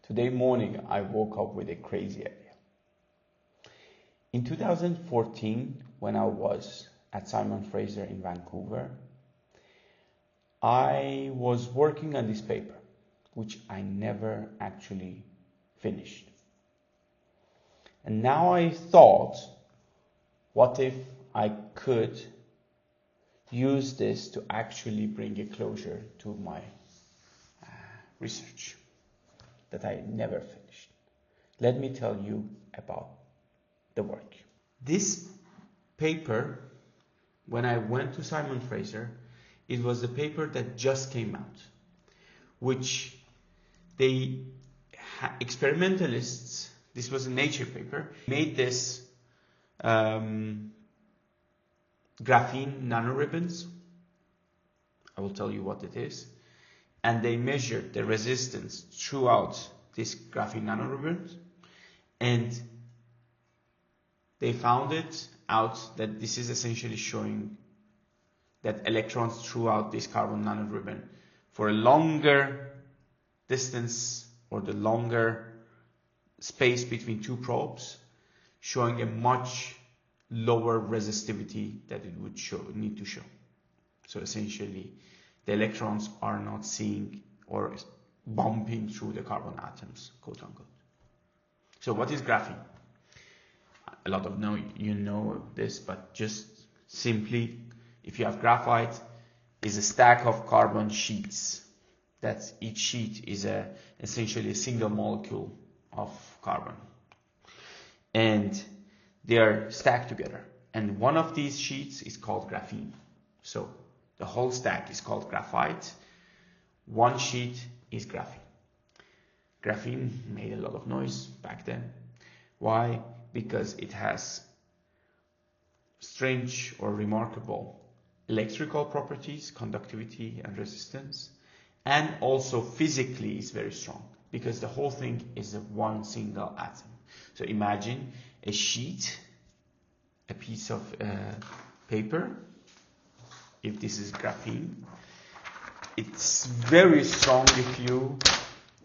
Today morning, I woke up with a crazy idea. In 2014, when I was at Simon Fraser in Vancouver, I was working on this paper, which I never actually finished. And now I thought, what if I could use this to actually bring a closure to my research that I never finished. Let me tell you about the work. This paper, when I went to Simon Fraser, it was the paper that just came out, which experimentalists, this was a Nature paper, made this graphene nanoribbons. I will tell you what it is. And they measured the resistance throughout this graphene nanoribbons, and they found it out that this is essentially showing that electrons throughout this carbon nanoribbon for a longer distance or the longer space between two probes, showing a much lower resistivity that it would need to show. So essentially, the electrons are not seeing or bumping through the carbon atoms, quote unquote. So what is graphene? A lot of you know this, but just simply, if you have graphite, is a stack of carbon sheets. That's each sheet is essentially a single molecule of carbon, and they are stacked together. And one of these sheets is called graphene. So the whole stack is called graphite. One sheet is graphene. Graphene made a lot of noise back then. Why? Because it has strange or remarkable electrical properties, conductivity and resistance, and also physically is very strong because the whole thing is a one single atom. So imagine a sheet, a piece of paper. If this is graphene, it's very strong if you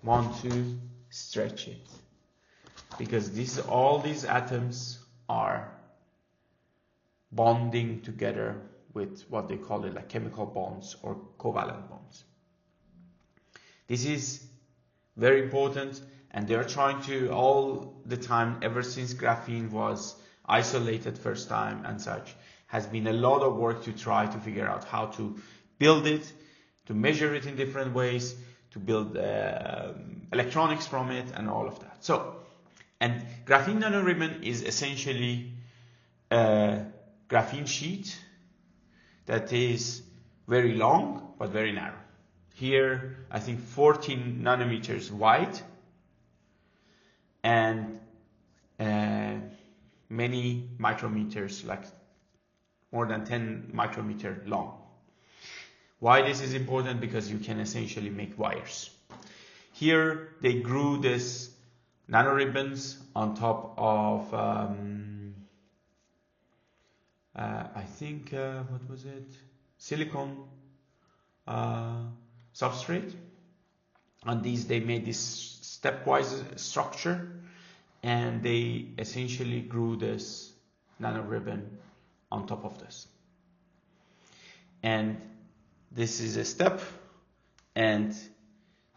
want to stretch it, because all these atoms are bonding together with what they call it like chemical bonds or covalent bonds. This is very important, and they're trying to all the time, ever since graphene was isolated first time and such, has been a lot of work to try to figure out how to build it, to measure it in different ways, to build electronics from it and all of that. So, and graphene nanoribbon is essentially a graphene sheet that is very long but very narrow. Here, I think 14 nanometers wide and many micrometers, like more than 10 micrometer long. Why this is important? Because you can essentially make wires. Here they grew this nanoribbons on top of I think what was it? Silicon substrate. On these they made this stepwise structure, and they essentially grew this nanoribbon on top of this. And this is a step, and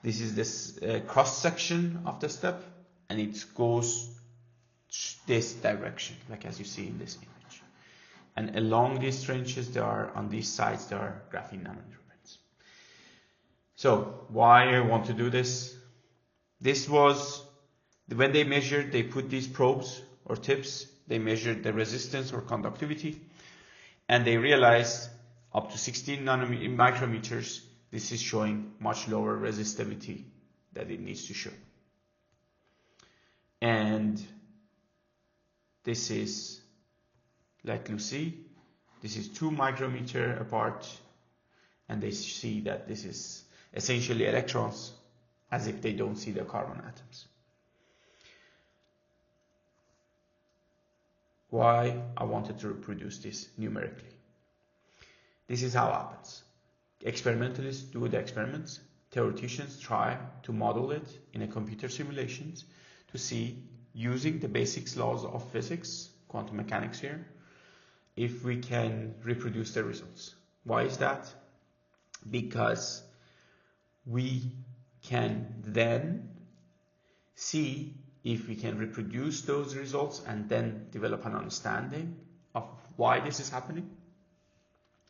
this is this cross section of the step, and it goes this direction, like as you see in this image. And along these trenches, on these sides, there are graphene nanoribbons. So why I want to do this? This was, when they measured, they put these probes or tips, they measured the resistance or conductivity, and they realized up to 16 micrometers, this is showing much lower resistivity that it needs to show. And this is, like you see, this is 2 micrometer apart, and they see that this is essentially electrons as if they don't see the carbon atoms. Why I wanted to reproduce this numerically. This is how it happens. Experimentalists do the experiments, theoreticians try to model it in a computer simulations to see, using the basic laws of physics, quantum mechanics here, if we can reproduce the results. Why is that? Because we can then see if we can reproduce those results and then develop an understanding of why this is happening.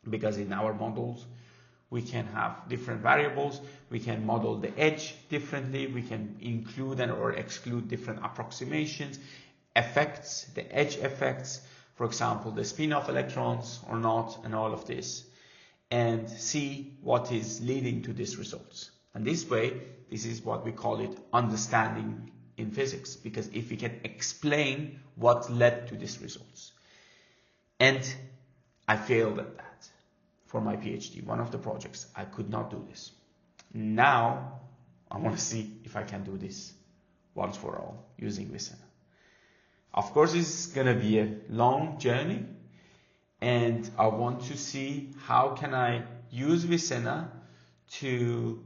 Because in our models, we can have different variables, we can model the edge differently, we can include and or exclude different approximations, effects, the edge effects, for example, the spin of electrons or not, and all of this, and see what is leading to these results. And this way, this is what we call it understanding in physics, because if we can explain what led to these results. And I failed at that. For my PhD, one of the projects, I could not do this. Now, I want to see if I can do this once for all using Vicenna. Of course, it's going to be a long journey, and I want to see how can I use Vicenna to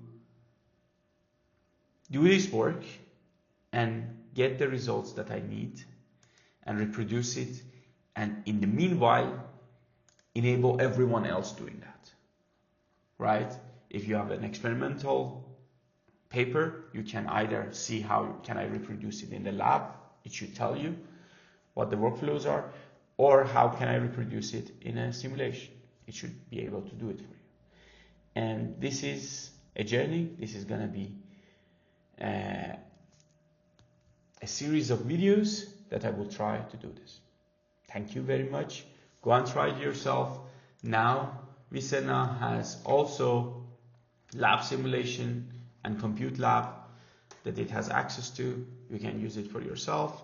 do this work and get the results that I need and reproduce it, and in the meanwhile, enable everyone else doing that, right? If you have an experimental paper, you can either see how can I reproduce it in the lab, it should tell you what the workflows are, or how can I reproduce it in a simulation, it should be able to do it for you. And this is a journey, this is gonna be a series of videos that I will try to do this. Thank you very much. Go and try it yourself. Now, Vicenna has also lab simulation and compute lab that it has access to. You can use it for yourself.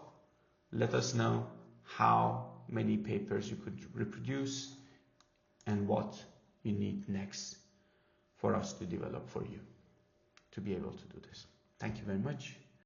Let us know how many papers you could reproduce and what you need next for us to develop for you to be able to do this. Thank you very much.